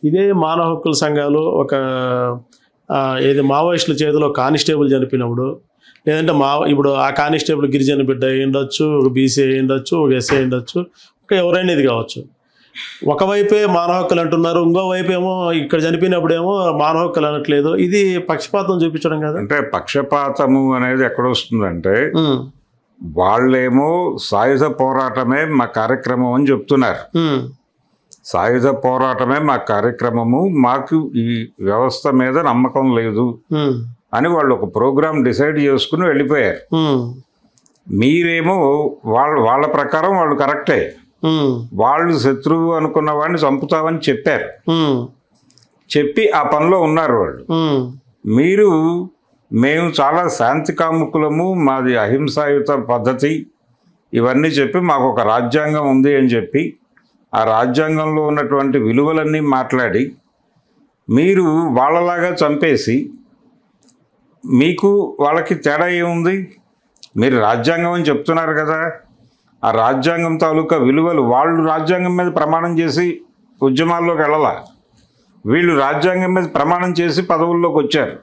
ఇదే మానవ హక్కుల సంఘాలు ఒక ఏది మావోయిస్టుల చేతిలో కానిస్టేబుల్ చనిపోయినప్పుడు, లేదంటే ఇప్పుడు ఆ కానిస్టేబుల్ గిరిజన బిడ్డ అయి ఉండొచ్చు, ఒక బీసీ అయి ఉండొచ్చు, ఒక ఎస్ఐ అయి ఉండొచ్చు, ఒక ఎవరైనా ఇది కావచ్చు. ఒకవైపే మానవ హక్కులు అంటున్నారు, ఇంకోవైపు ఏమో ఇక్కడ చనిపోయినప్పుడేమో మానవ హక్కులు అనట్లేదు. ఇది పక్షపాతం చూపించడం కదా. అంటే పక్షపాతము అనేది ఎక్కడొస్తుందంటే, వాళ్ళేమో సాయుధ పోరాటమే మా కార్యక్రమం అని చెప్తున్నారు. సాయుధ పోరాటమే మా కార్యక్రమము, మాకు ఈ వ్యవస్థ మీద నమ్మకం లేదు అని వాళ్ళు ఒక ప్రోగ్రాం డిసైడ్ చేసుకుని వెళ్ళిపోయారు. మీరేమో వాళ్ళ ప్రకారం వాళ్ళు కరెక్టే, వాళ్ళు శత్రువు అనుకున్న వాడిని చంపుతామని చెప్పారు, చెప్పి ఆ పనిలో ఉన్నారు వాళ్ళు. మీరు మేము చాలా శాంతి కాముకులము, మాది అహింసాయుత పద్ధతి ఇవన్నీ చెప్పి మాకు ఒక రాజ్యాంగం ఉంది అని చెప్పి ఆ రాజ్యాంగంలో ఉన్నటువంటి విలువలన్నీ మాట్లాడి మీరు వాళ్ళలాగా చంపేసి, మీకు వాళ్ళకి తేడా ఏముంది? మీరు రాజ్యాంగం అని చెప్తున్నారు కదా, ఆ రాజ్యాంగం తాలూకా విలువలు వాళ్ళు రాజ్యాంగం మీద ప్రమాణం చేసి ఉద్యమాల్లోకి వెళ్ళాల, వీళ్ళు రాజ్యాంగం మీద ప్రమాణం చేసి పదవుల్లోకి వచ్చారు.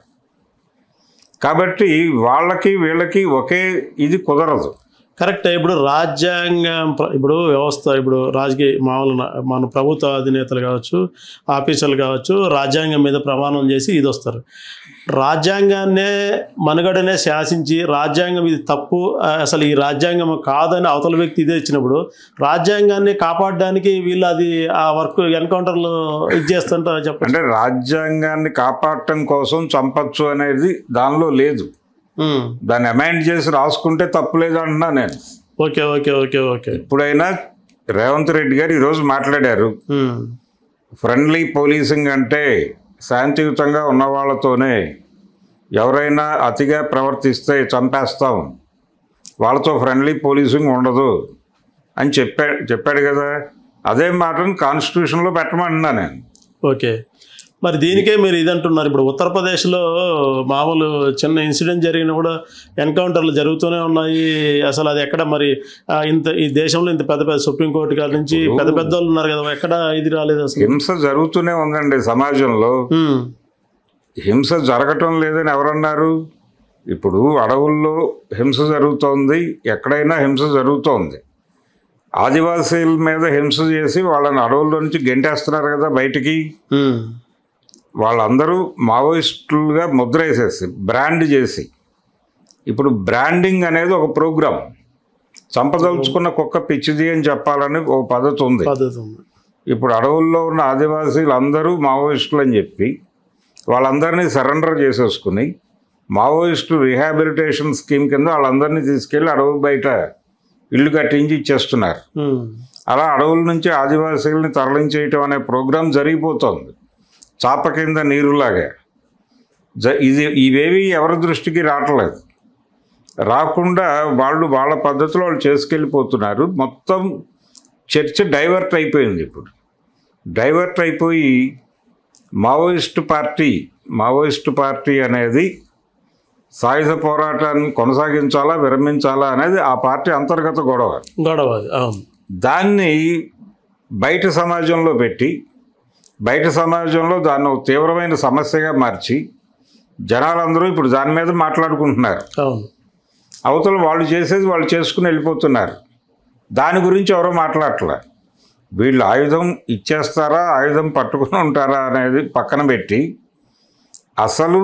కాబట్టి వాళ్ళకి వీళ్ళకి ఒకే ఇది కుదరదు. కరెక్టే. ఇప్పుడు రాజ్యాంగం, ఇప్పుడు వ్యవస్థ, ఇప్పుడు రాజకీయ మామూలు మన ప్రభుత్వ అధినేతలు కావచ్చు, ఆఫీసర్లు కావచ్చు, రాజ్యాంగం మీద ప్రమాణం చేసి ఇది వస్తారు. రాజ్యాంగాన్నే మనుగడనే శాసించి రాజ్యాంగం ఇది తప్పు, అసలు ఈ రాజ్యాంగం కాదని అవతల వ్యక్తి ఇదే ఇచ్చినప్పుడు రాజ్యాంగాన్ని కాపాడడానికి వీళ్ళు అది ఆ వర్క్ ఎన్కౌంటర్లు ఇది చేస్తుంటారు. చెప్పండి. అంటే రాజ్యాంగాన్ని కాపాడటం కోసం చంపచ్చు అనేది దానిలో లేదు, దాన్ని అమెండ్ చేసి రాసుకుంటే తప్పులేదు అంటున్నా నేను. ఓకే ఓకే ఓకే ఓకే ఇప్పుడైనా రేవంత్ రెడ్డి గారు ఈరోజు మాట్లాడారు, ఫ్రెండ్లీ పోలీసింగ్ అంటే శాంతియుతంగా ఉన్న వాళ్ళతోనే, ఎవరైనా అతిగా ప్రవర్తిస్తే చంపేస్తాం, వాళ్ళతో ఫ్రెండ్లీ పోలీసింగ్ ఉండదు అని చెప్పాడు కదా. అదే మాటను కాన్స్టిట్యూషన్లో పెట్టమంటున్నా నేను. ఓకే, మరి దీనికే మీరు ఇది అంటున్నారు. ఇప్పుడు ఉత్తరప్రదేశ్లో మామూలు చిన్న ఇన్సిడెంట్ జరిగినా కూడా ఎన్కౌంటర్లు జరుగుతూనే ఉన్నాయి. అసలు అది ఎక్కడ మరి ఈ దేశంలో ఇంత పెద్ద పెద్ద సుప్రీంకోర్టు గారి నుంచి పెద్ద పెద్ద వాళ్ళు ఉన్నారు కదా, ఎక్కడ ఇది రాలేదు అసలు. హింస జరుగుతూనే ఉందండి సమాజంలో. హింస జరగటం లేదని ఎవరన్నారు? ఇప్పుడు అడవుల్లో హింస జరుగుతోంది, ఎక్కడైనా హింస జరుగుతోంది. ఆదివాసీల మీద హింస చేసి వాళ్ళని అడవుల్లో నుంచి గెంటేస్తున్నారు కదా బయటికి. వాళ్ళందరూ మావోయిస్టులుగా ముద్ర వేసేసి బ్రాండ్ చేసి, ఇప్పుడు బ్రాండింగ్ అనేది ఒక ప్రోగ్రాం. చంపదలుచుకున్న కుక్క పిచ్చిది అని చెప్పాలని ఒక పద్ధతి ఉంది. ఇప్పుడు అడవుల్లో ఉన్న ఆదివాసీలు అందరూ మావోయిస్టులు అని చెప్పి వాళ్ళందరినీ సరెండర్ చేసేసుకుని మావోయిస్టు రీహాబిలిటేషన్ స్కీమ్ కింద వాళ్ళందరినీ తీసుకెళ్ళి అడవి బయట ఇల్లు కట్టించి ఇచ్చేస్తున్నారు. అలా అడవుల నుంచి ఆదివాసీలని తరలించేయటం అనే ప్రోగ్రాం జరిగిపోతుంది చాప కింద నీరులాగా. ఇవేవి ఎవరి దృష్టికి రావట్లేదు. రాకుండా వాళ్ళ పద్ధతిలో వాళ్ళు చేసుకెళ్ళిపోతున్నారు. మొత్తం చర్చ డైవర్ట్ అయిపోయింది. ఇప్పుడు డైవర్ట్ అయిపోయి మావోయిస్టు పార్టీ అనేది సాయుధ పోరాటాన్ని కొనసాగించాలా విరమించాలా అనేది ఆ పార్టీ అంతర్గత గొడవ. దాన్ని బయట సమాజంలో పెట్టి, బయట సమాజంలో దాన్ని తీవ్రమైన సమస్యగా మార్చి జనాలందరూ ఇప్పుడు దాని మీద మాట్లాడుకుంటున్నారు. అవతల వాళ్ళు చేసేది వాళ్ళు చేసుకుని వెళ్ళిపోతున్నారు. దాని గురించి ఎవరో మాట్లాడట్లే. వీళ్ళు ఆయుధం ఇచ్చేస్తారా, ఆయుధం పట్టుకుని ఉంటారా అనేది పక్కన పెట్టి అసలు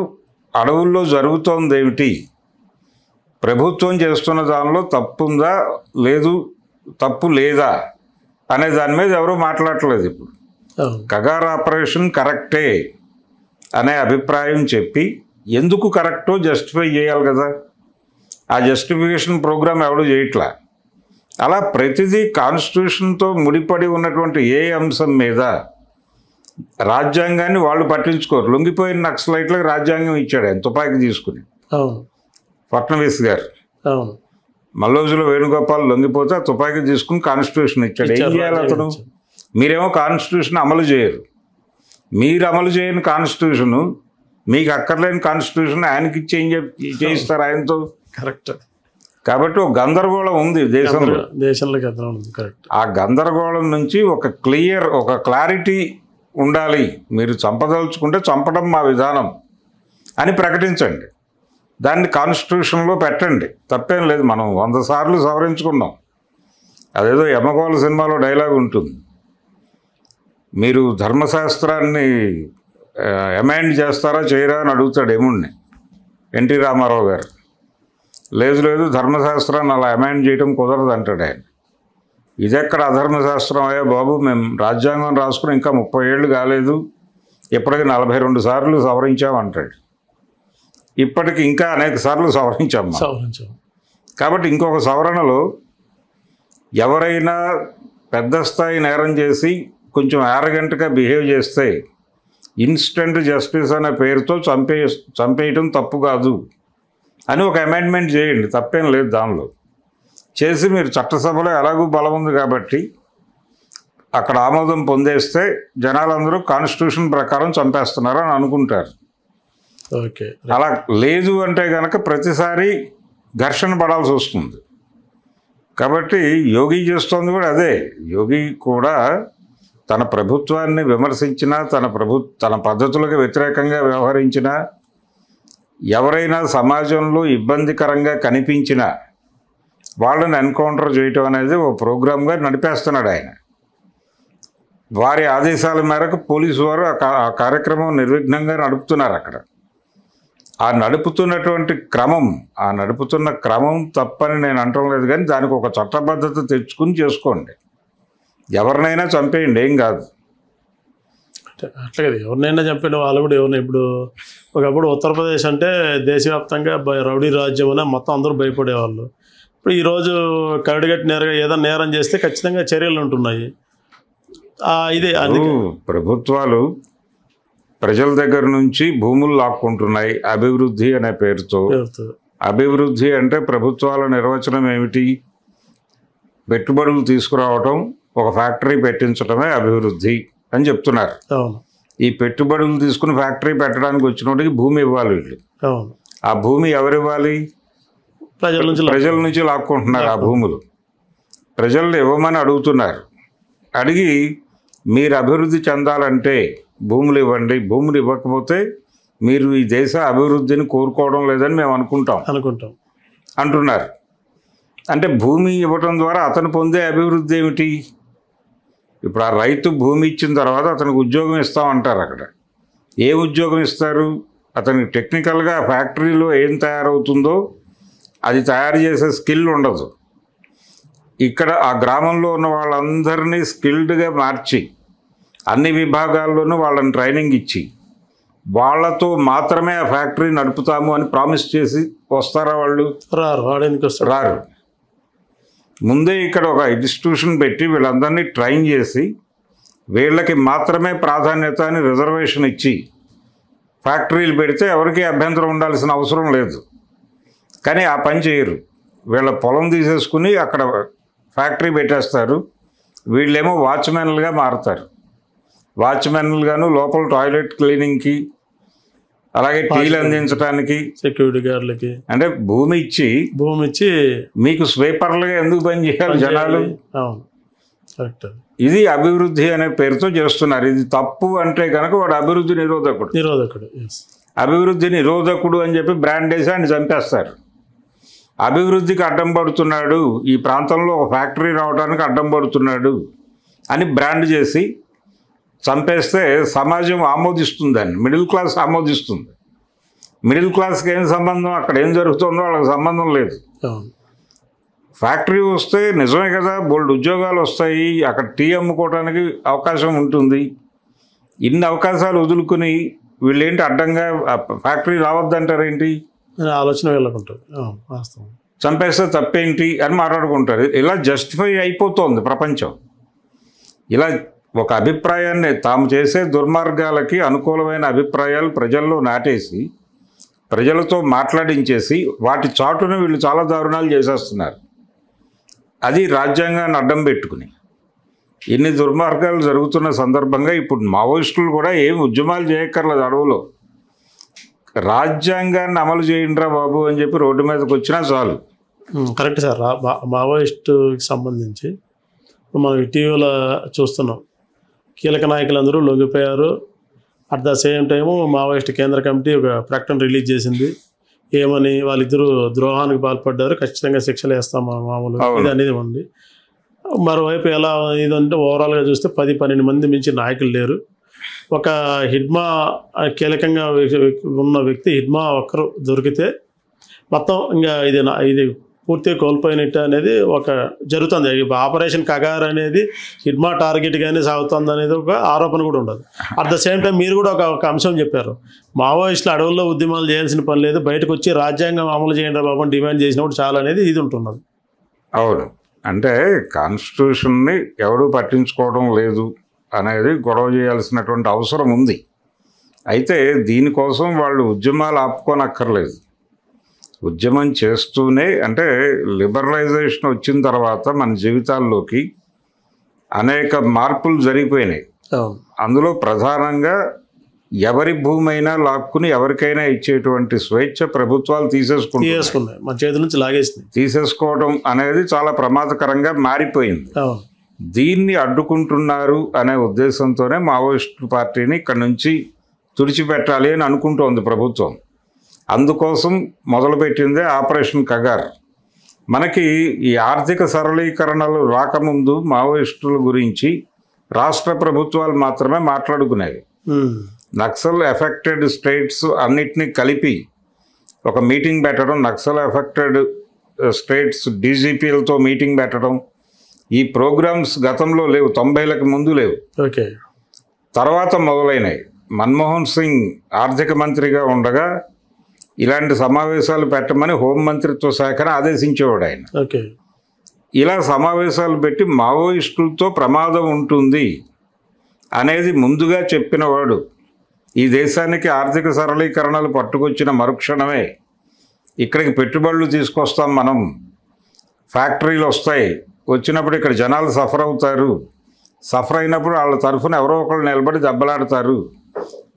అడవుల్లో జరుగుతోంది ఏమిటి, ప్రభుత్వం చేస్తున్న దానిలో తప్పుందా లేదు, తప్పు లేదా అనే దాని మీద ఎవరో మాట్లాడట్లేదు. ఇప్పుడు కగార్ ఆపరేషన్ కరెక్టే అనే అభిప్రాయం చెప్పి ఎందుకు కరెక్టో జస్టిఫై చేయాలి కదా. ఆ జస్టిఫికేషన్ ప్రోగ్రామ్ ఎవడో చేయట్లా. అలా ప్రతిదీ కాన్స్టిట్యూషన్తో ముడిపడి ఉన్నటువంటి ఏ అంశం మీద రాజ్యాంగాన్ని వాళ్ళు పట్టించుకోరు. లొంగిపోయిన నక్సలైట్లకు రాజ్యాంగం ఇచ్చాడు ఆయన తుపాకీ తీసుకుని, ఫడ్నవీస్ గారు. మల్లోజులో వేణుగోపాల్ లొంగిపోతే ఆ తుపాకీ తీసుకుని కాన్స్టిట్యూషన్ ఇచ్చాడు. ఏం చేయాలి అతను? మీరేమో కాన్స్టిట్యూషన్ అమలు చేయరు. మీరు అమలు చేయని కాన్స్టిట్యూషను, మీకు అక్కర్లేని కాన్స్టిట్యూషన్ ఆయనకి చేయిస్తారు ఆయనతో. కరెక్ట్. కాబట్టి ఒక గందరగోళం ఉంది దేశంలో. కరెక్ట్. ఆ గందరగోళం నుంచి ఒక క్లారిటీ ఉండాలి, మీరు చంపదలుచుకుంటే చంపడం మా విధానం అని ప్రకటించండి. దాన్ని కాన్స్టిట్యూషన్లో పెట్టండి, తప్పేం లేదు. మనం 100 సార్లు సవరించుకున్నాం. అదేదో యమగోళ సినిమాలో డైలాగ్ ఉంటుంది, మీరు ధర్మశాస్త్రాన్ని అమెండ్ చేస్తారా చేయరా అని అడుగుతాడు యముడిని ఎన్టీ రామారావు గారు. లేదు ధర్మశాస్త్రాన్ని అలా అమెండ్ చేయడం కుదరదు అంటాడు ఆయన. ఇదెక్కడ అధర్మశాస్త్రం అయ్యా బాబు, మేము రాజ్యాంగం రాసుకుని ఇంకా 30 ఏళ్ళు కాలేదు, ఇప్పటికి 42 సార్లు సవరించామంటాడు. ఇప్పటికి ఇంకా అనేక సార్లు సవరించాం. కాబట్టి ఇంకొక సవరణలో ఎవరైనా పెద్ద స్థాయి నేరం చేసి కొంచెం యారగెంట్గా బిహేవ్ చేస్తే ఇన్స్టెంట్ జస్టిస్ అనే పేరుతో చంపేయటం తప్పు కాదు అని ఒక అమెండ్మెంట్ చేయండి, తప్పేం లేదు దానిలో. చేసి మీరు చట్టసభలో ఎలాగూ బలం ఉంది కాబట్టి అక్కడ ఆమోదం పొందేస్తే జనాలందరూ కాన్స్టిట్యూషన్ ప్రకారం చంపేస్తున్నారు అని అనుకుంటారు. ఓకే, అలా లేదు అంటే కనుక ప్రతిసారి ఘర్షణ పడాల్సి వస్తుంది. కాబట్టి యోగి చేస్తోంది కూడా అదే. యోగి కూడా తన ప్రభుత్వాన్ని విమర్శించినా, తన పద్ధతులకు వ్యతిరేకంగా వ్యవహరించినా, ఎవరైనా సమాజంలో ఇబ్బందికరంగా కనిపించినా వాళ్ళని ఎన్కౌంటర్ చేయటం అనేది ఓ ప్రోగ్రామ్గా నడిపేస్తున్నాడు ఆయన. వారి ఆదేశాల మేరకు పోలీసు వారు ఆ కార్యక్రమం నిర్విఘ్నంగా నడుపుతున్నారు అక్కడ. ఆ నడుపుతున్న క్రమం తప్పని నేను అనటం లేదు, కానీ దానికి ఒక చట్టబద్ధత తెచ్చుకుని చేసుకోండి. ఎవరినైనా చంపేయండి, ఏం కాదు. అట్లా కదా, ఎవరినైనా చంపిన వాళ్ళు కూడా ఎవరిని. ఇప్పుడు ఒకప్పుడు ఉత్తరప్రదేశ్ అంటే దేశవ్యాప్తంగా రౌడీ రాజ్యం అని మొత్తం అందరూ భయపడేవాళ్ళు. ఇప్పుడు ఈరోజు కరడుగట్టి ఏదైనా నేరం చేస్తే ఖచ్చితంగా చర్యలు ఉంటున్నాయి. ఇదే ప్రభుత్వాలు ప్రజల దగ్గర నుంచి భూములు లాక్కుంటున్నాయి అభివృద్ధి అనే పేరుతో. అభివృద్ధి అంటే ప్రభుత్వాల నిర్వచనం ఏమిటి? పెట్టుబడులు తీసుకురావటం, ఒక ఫ్యాక్టరీ పెట్టించడమే అభివృద్ధి అని చెప్తున్నారు. ఈ పెట్టుబడులు తీసుకుని ఫ్యాక్టరీ పెట్టడానికి వచ్చినోడికి భూమి ఇవ్వాలి వీళ్ళు. ఆ భూమి ఎవరు ఇవ్వాలి? ప్రజల నుంచి లాక్కుంటున్నారు ఆ భూములు. ప్రజలు ఇవ్వమని అడుగుతున్నారు. అడిగి మీరు అభివృద్ధి చెందాలంటే భూములు ఇవ్వండి, భూములు ఇవ్వకపోతే మీరు ఈ దేశ అభివృద్ధిని కోరుకోవడం లేదని మేము అనుకుంటాం అంటున్నారు. అంటే భూమి ఇవ్వటం ద్వారా అతను పొందే అభివృద్ధి ఏమిటి? ఇప్పుడు ఆ రైతు భూమి ఇచ్చిన తర్వాత అతనికి ఉద్యోగం ఇస్తామంటారు. అక్కడ ఏ ఉద్యోగం ఇస్తారు? అతనికి టెక్నికల్గా ఫ్యాక్టరీలో ఏం తయారవుతుందో అది తయారు చేసే స్కిల్ ఉండదు. ఇక్కడ ఆ గ్రామంలో ఉన్న వాళ్ళందరినీ స్కిల్డ్గా మార్చి అన్ని విభాగాల్లోనూ వాళ్ళని ట్రైనింగ్ ఇచ్చి వాళ్ళతో మాత్రమే ఆ ఫ్యాక్టరీ నడుపుతాము అని ప్రామిస్ చేసి వస్తారా వాళ్ళు? రారు. ముందే ఇక్కడ ఒక ఇన్స్టిట్యూషన్ పెట్టి వీళ్ళందరినీ ట్రైన్ చేసి వీళ్ళకి మాత్రమే ప్రాధాన్యత అని రిజర్వేషన్ ఇచ్చి ఫ్యాక్టరీలు పెడితే ఎవరికి అభ్యంతరం ఉండాల్సిన అవసరం లేదు. కానీ ఆ పని చేయరు. వీళ్ళ పొలం తీసేసుకుని అక్కడ ఫ్యాక్టరీ పెట్టేస్తారు. వీళ్ళేమో వాచ్మెన్లుగా మారుతారు. వాచ్మెన్లుగాను లోపల టాయిలెట్ క్లీనింగ్కి, అలాగే టీలు అందించడానికి, సెక్యూరిటీ గార్డులకి. అంటే భూమి ఇచ్చి మీకు స్వీపర్లుగా ఎందుకు పని చేయాలి జనాలు? ఇది అభివృద్ధి అనే పేరుతో చేస్తున్నారు. ఇది తప్పు అంటే కనుక వాడు అభివృద్ధి నిరోధకుడు. అభివృద్ధి నిరోధకుడు అని చెప్పి బ్రాండ్ వేసి ఆయన చంపేస్తారు. అభివృద్ధికి అడ్డం పడుతున్నాడు, ఈ ప్రాంతంలో ఒక ఫ్యాక్టరీ రావడానికి అడ్డం పడుతున్నాడు అని బ్రాండ్ చేసి చంపేస్తే సమాజం ఆమోదిస్తుందని, మిడిల్ క్లాస్ ఆమోదిస్తుంది. మిడిల్ క్లాస్కి ఏం సంబంధం? అక్కడ ఏం జరుగుతుందో వాళ్ళకి సంబంధం లేదు. ఫ్యాక్టరీ వస్తే నిజమే కదా, బోల్డ్ ఉద్యోగాలు వస్తాయి, అక్కడ టీ అమ్ముకోవడానికి అవకాశం ఉంటుంది. ఇన్ని అవకాశాలు వదులుకుని వీళ్ళేంటి అడ్డంగా ఫ్యాక్టరీ రావద్దంటారేంటి? ఆలోచన వెళ్ళకుంటుంది. చంపేస్తే తప్పేంటి అని మాట్లాడుకుంటారు. ఇలా జస్టిఫై అయిపోతుంది ప్రపంచం. ఇలా ఒక అభిప్రాయాన్ని తాము చేసే దుర్మార్గాలకి అనుకూలమైన అభిప్రాయాలు ప్రజల్లో నాటేసి ప్రజలతో మాట్లాడించేసి వాటి చాటును వీళ్ళు చాలా దారుణాలు చేసేస్తున్నారు. అది రాజ్యాంగాన్ని అడ్డం పెట్టుకుని. ఇన్ని దుర్మార్గాలు జరుగుతున్న సందర్భంగా ఇప్పుడు మావోయిస్టులు కూడా ఏం ఉద్యమాలు చేయక్కర్లేదు, అడవులో రాజ్యాంగాన్ని అమలు చేయండిరా బాబు అని చెప్పి రోడ్డు మీదకి వచ్చినా చాలు. Correct sir. మావోయిస్టుకి సంబంధించి మనం ఇటీవల చూస్తున్నాం, కీలక నాయకులందరూ లొంగిపోయారు. At the same time Maoist కేంద్ర కమిటీ ఒక ప్రకటన రిలీజ్ చేసింది. ఏమని, వాళ్ళిద్దరూ ద్రోహానికి పాల్పడ్డారు, ఖచ్చితంగా శిక్షలు వేస్తాం మామూలు ఇది అనేది ఉంది. మరోవైపు ఎలా ఇదంటే ఓవరాల్గా చూస్తే 10-12 మంది మించి నాయకులు లేరు. ఒక హిడ్మా కీలకంగా ఉన్న వ్యక్తి హిడ్మా ఒక్కరు దొరికితే మొత్తం ఇంకా ఇది పూర్తిగా కోల్పోయినట్టు అనేది ఒక జరుగుతుంది. ఆపరేషన్ కగార్ అనేది హిడ్మా టార్గెట్గానే సాగుతుంది అనేది ఒక ఆరోపణ కూడా ఉండదు. అట్ ద సేమ్ టైం మీరు కూడా ఒక అంశం చెప్పారు, మావోయిస్టులు అడవుల్లో ఉద్యమాలు చేయాల్సిన పని లేదు, బయటకు వచ్చి రాజ్యాంగం అమలు చేయండి బాబు డిమాండ్ చేసినప్పుడు చాలా అనేది ఇది ఉంటున్నది. అవును, అంటే కాన్స్టిట్యూషన్ని ఎవడూ పట్టించుకోవడం లేదు అనేది గొడవ చేయాల్సినటువంటి అవసరం ఉంది. అయితే దీనికోసం వాళ్ళు ఉద్యమాలు ఆపుకోనక్కర్లేదు. ఉద్యమం చేస్తూనే, అంటే లిబరలైజేషన్ వచ్చిన తర్వాత మన జీవితాల్లోకి అనేక మార్పులు జరిగిపోయినాయి. అందులో ప్రధానంగా ఎవరి భూమి అయినా లాక్కుని ఎవరికైనా ఇచ్చేటువంటి స్వేచ్ఛ ప్రభుత్వాలు తీసేసుకున్నాయి, మన చేతి నుంచి లాగేసింది. తీసేసుకోవడం అనేది చాలా ప్రమాదకరంగా మారిపోయింది. దీన్ని అడ్డుకుంటున్నారు అనే ఉద్దేశంతోనే మావోయిస్టు పార్టీని ఇక్కడ నుంచి తుడిచిపెట్టాలి అని అనుకుంటోంది ప్రభుత్వం. అందుకోసం మొదలుపెట్టిందే ఆపరేషన్ కగార్. మనకి ఈ ఆర్థిక సరళీకరణలు రాకముందు మావోయిస్టుల గురించి రాష్ట్ర ప్రభుత్వాలు మాత్రమే మాట్లాడుకునేవి. నక్సల్ ఎఫెక్టెడ్ స్టేట్స్ అన్నిటినీ కలిపి ఒక మీటింగ్ పెట్టడం, నక్సల్ ఎఫెక్టెడ్ స్టేట్స్ డీజీపీలతో మీటింగ్ పెట్టడం, ఈ ప్రోగ్రామ్స్ గతంలో లేవు, 90లకు ముందు లేవు, తర్వాత మొదలైనవి. మన్మోహన్ సింగ్ ఆర్థిక మంత్రిగా ఉండగా ఇలాంటి సమావేశాలు పెట్టమని హోంమంత్రిత్వ శాఖను ఆదేశించేవాడు ఆయన. ఇలా సమావేశాలు పెట్టి మావోయిస్టులతో ప్రమాదం ఉంటుంది అనేది ముందుగా చెప్పినవాడు. ఈ దేశానికి ఆర్థిక సరళీకరణలు పట్టుకొచ్చిన మరుక్షణమే ఇక్కడికి పెట్టుబడులు తీసుకొస్తాం, మనం ఫ్యాక్టరీలు వస్తాయి, వచ్చినప్పుడు ఇక్కడ జనాలు సఫర్ అవుతారు, సఫర్ అయినప్పుడు వాళ్ళ తరఫున ఎవరో ఒకళ్ళు నిలబడి దెబ్బలాడతారు,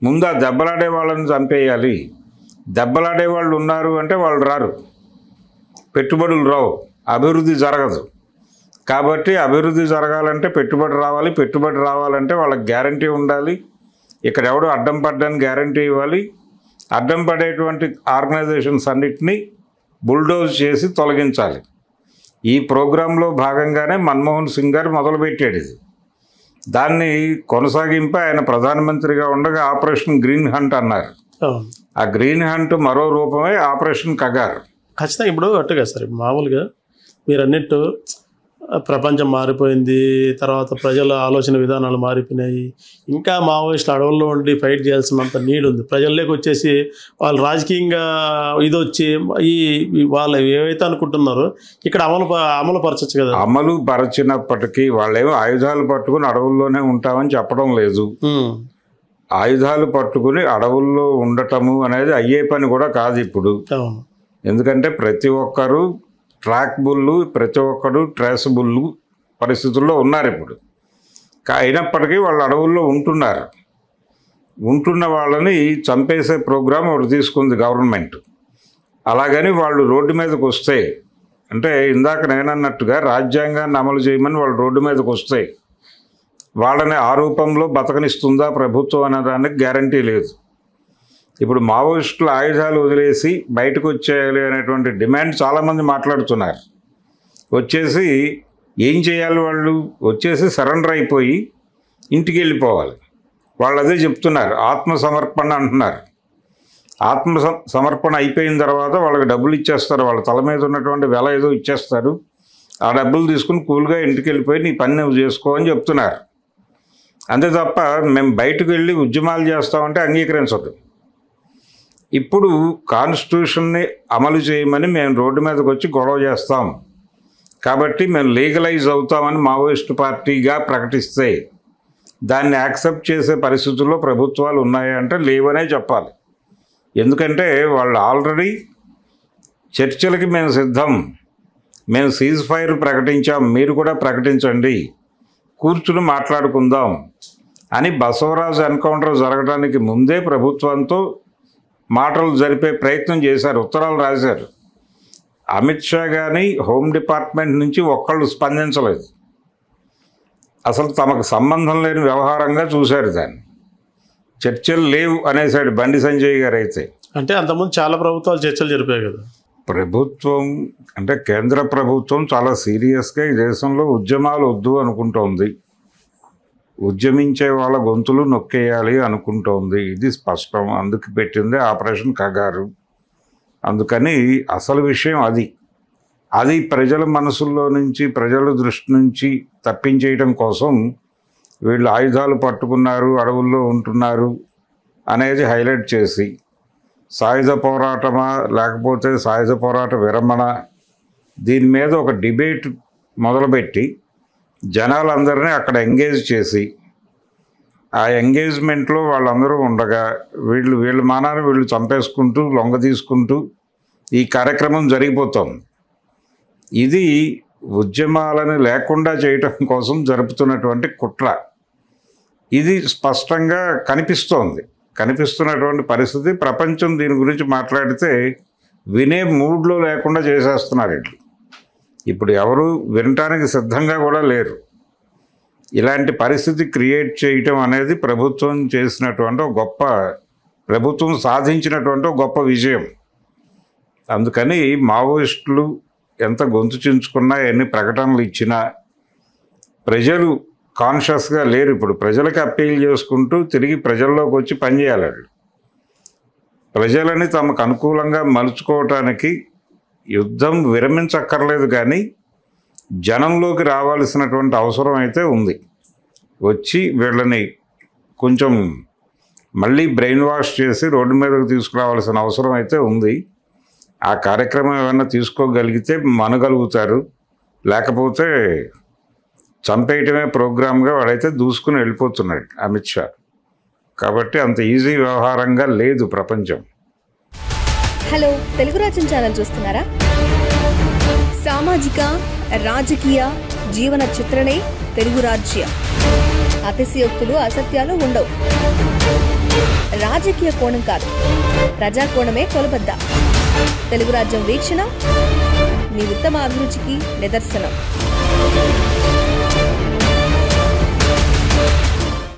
ముందు ఆ దెబ్బలాడే వాళ్ళని చంపేయాలి, దెబ్బలాడే వాళ్ళు ఉన్నారు అంటే వాళ్ళు రారు, పెట్టుబడులు రావు, అభివృద్ధి జరగదు. కాబట్టి అభివృద్ధి జరగాలంటే పెట్టుబడి రావాలి, పెట్టుబడి రావాలంటే వాళ్ళకి గ్యారంటీ ఉండాలి, ఇక్కడ ఎవడో అడ్డం పడ్డానికి గ్యారంటీ ఇవ్వాలి, అడ్డం పడేటువంటి ఆర్గనైజేషన్స్ అన్నిటినీ బుల్డోజ్ చేసి తొలగించాలి. ఈ ప్రోగ్రాంలో భాగంగానే మన్మోహన్ సింగ్ గారు మొదలుపెట్టాడు ఇది. దాన్ని కొనసాగింపై ఆయన ప్రధానమంత్రిగా ఉండగా ఆపరేషన్ గ్రీన్ హంట్ అన్నారు. ఆ గ్రీన్ హంట్ మరో రూపమే ఆపరేషన్ కగార్. ఖచ్చితంగా ఇప్పుడు అట్టుగా సార్, మామూలుగా మీరు అన్నట్టు ప్రపంచం మారిపోయింది, తర్వాత ప్రజల ఆలోచన విధానాలు మారిపోయినాయి, ఇంకా మావోయిస్టులు అడవుల్లో ఉండి ఫైట్ చేయాల్సినంత నీడ్ ఉంది. ప్రజల్లోకి వచ్చేసి వాళ్ళు రాజకీయంగా ఇది వచ్చి ఈ వాళ్ళు ఏవైతే అనుకుంటున్నారో ఇక్కడ అమలు పరచచ్చు కదా. అమలు పరచినప్పటికీ వాళ్ళేమో ఆయుధాలు పట్టుకుని అడవుల్లోనే ఉంటామని చెప్పడం లేదు. ఆయుధాలు పట్టుకుని అడవుల్లో ఉండటము అనేది అయ్యే పని కూడా కాదు ఇప్పుడు. ఎందుకంటే ప్రతి ఒక్కరూ ట్రాక్బుల్, ప్రతి ఒక్కరు ట్రేసబుల్ పరిస్థితుల్లో ఉన్నారు ఇప్పుడు. అయినప్పటికీ వాళ్ళు అడవుల్లో ఉంటున్నారు. ఉంటున్న వాళ్ళని చంపేసే ప్రోగ్రాం ఒకటి తీసుకుంది గవర్నమెంట్. అలాగని వాళ్ళు రోడ్డు మీదకి వస్తే, అంటే ఇందాక నేనన్నట్టుగా రాజ్యాంగాన్ని అమలు చేయమని వాళ్ళు రోడ్డు మీదకి వస్తే వాళ్ళని ఆ రూపంలో బతకనిస్తుందా ప్రభుత్వం అనేదానికి గ్యారంటీ లేదు. ఇప్పుడు మావోయిస్టులు ఆయుధాలు వదిలేసి బయటకు వచ్చేయాలి అనేటువంటి డిమాండ్ చాలామంది మాట్లాడుతున్నారు. వచ్చేసి ఏం చేయాలి, వాళ్ళు వచ్చేసి సరెండర్ అయిపోయి ఇంటికి వెళ్ళిపోవాలి. వాళ్ళు అదే చెప్తున్నారు, ఆత్మసమర్పణ అంటున్నారు. సమర్పణ అయిపోయిన తర్వాత వాళ్ళకి డబ్బులు ఇచ్చేస్తారు, వాళ్ళ తల మీద ఉన్నటువంటి వెల ఏదో ఇచ్చేస్తారు, ఆ డబ్బులు తీసుకుని కూల్గా ఇంటికి వెళ్ళిపోయి నీ పని నువ్వు చేసుకో అని చెప్తున్నారు. అంతే తప్ప మేము బయటకు వెళ్ళి ఉద్యమాలు చేస్తామంటే అంగీకరించదు. ఇప్పుడు కాన్స్టిట్యూషన్ని అమలు చేయమని మేము రోడ్డు మీదకి వచ్చి గొడవ చేస్తాం, కాబట్టి మేము లీగలైజ్ అవుతామని మావోయిస్టు పార్టీగా ప్రకటిస్తే దాన్ని యాక్సెప్ట్ చేసే పరిస్థితుల్లో ప్రభుత్వాలు ఉన్నాయంటే లేవనే చెప్పాలి. ఎందుకంటే వాళ్ళు ఆల్రెడీ చర్చలకి మేము సిద్ధం, మేము సీజ్ ఫైర్ ప్రకటించాం, మీరు కూడా ప్రకటించండి, కూర్చుని మాట్లాడుకుందాం అని బసవరాజు ఎన్కౌంటర్ జరగడానికి ముందే ప్రభుత్వంతో మాటలు జరిపే ప్రయత్నం చేశారు, ఉత్తరాలు రాశారు. అమిత్ షా కానీ హోమ్ డిపార్ట్మెంట్ నుంచి ఒక్కళ్ళు స్పందించలేదు. అసలు తమకు సంబంధం లేని వ్యవహారంగా చూశారు దాన్ని. చర్చలు లేవు అనేసాడు బండి సంజయ్ గారు. అయితే అంటే అంతకుముందు చాలా ప్రభుత్వాలు చర్చలు జరిపాయి కదా. ప్రభుత్వం అంటే కేంద్ర ప్రభుత్వం చాలా సీరియస్గా ఈ దేశంలో ఉద్యమాలు వద్దు అనుకుంటోంది, ఉద్యమించే వాళ్ళ గొంతులు నొక్కేయాలి అనుకుంటోంది. ఇది స్పష్టం. అందుకు పెట్టింది ఆపరేషన్ కగారు. అందుకని అసలు విషయం అది ప్రజల మనసుల్లో నుంచి, ప్రజల దృష్టి నుంచి తప్పించేయడం కోసం వీళ్ళు ఆయుధాలు పట్టుకున్నారు, అడవుల్లో ఉంటున్నారు అనేది హైలైట్ చేసి సాయుధ పోరాటమా లేకపోతే సాయుధ పోరాట విరమణ, దీని మీద ఒక డిబేట్ మొదలుపెట్టి జనాలందరినీ అక్కడ ఎంగేజ్ చేసి ఆ ఎంగేజ్మెంట్లో వాళ్ళందరూ ఉండగా వీళ్ళ మానాన్ని వీళ్ళు చంపేసుకుంటూ లొంగ తీసుకుంటూ ఈ కార్యక్రమం జరిగిపోతుంది. ఇది ఉద్యమాలను లేకుండా చేయటం కోసం జరుపుతున్నటువంటి కుట్ర. ఇది స్పష్టంగా కనిపిస్తున్నటువంటి పరిస్థితి. ప్రపంచం దీని గురించి మాట్లాడితే వినే మూడ్లో లేకుండా చేసేస్తున్నారు. ఇప్పుడు ఎవరు వినటానికి సిద్ధంగా కూడా లేరు. ఇలాంటి పరిస్థితి క్రియేట్ చేయటం అనేది ప్రభుత్వం చేసినటువంటి ప్రభుత్వం సాధించినటువంటి గొప్ప విజయం. అందుకని మావోయిస్టులు ఎంత గొంతు చించుకున్నా, ఎన్ని ప్రకటనలు ఇచ్చినా ప్రజలు కాన్షియస్గా లేరు. ఇప్పుడు ప్రజలకు అప్పీల్ చేసుకుంటూ తిరిగి ప్రజల్లోకి వచ్చి పనిచేయాలి. ప్రజలని తమకు అనుకూలంగా మలుచుకోవటానికి యుద్ధం విరమించక్కర్లేదు, కానీ జనంలోకి రావాల్సినటువంటి అవసరం అయితే ఉంది. వచ్చి వీళ్ళని కొంచెం మళ్ళీ బ్రెయిన్ వాష్ చేసి రోడ్డు మీదకు తీసుకురావాల్సిన అవసరం అయితే ఉంది. ఆ కార్యక్రమం ఏమైనా తీసుకోగలిగితే మనగలుగుతారు. లేకపోతే చంపేయటమే ప్రోగ్రామ్గా వాడైతే దూసుకుని వెళ్ళిపోతున్నాడు అమిత్ షా. కాబట్టి అంత ఈజీ వ్యవహారంగా లేదు ప్రపంచం. హలో, తెలుగు రాజ్యం ఛానల్ చూస్తున్నారా? సామాజిక, రాజకీయ, జీవన చిత్రణే తెలుగు రాజ్యం. అతిశయోక్తులు, అసత్యాలు ఉండవు. రాజకీయ కోణం కాదు, ప్రజా కోణమే కొలబద్ద. తెలుగు రాజ్యం వీక్షణ మీ ఉత్తమ అభిరుచికి నిదర్శనం.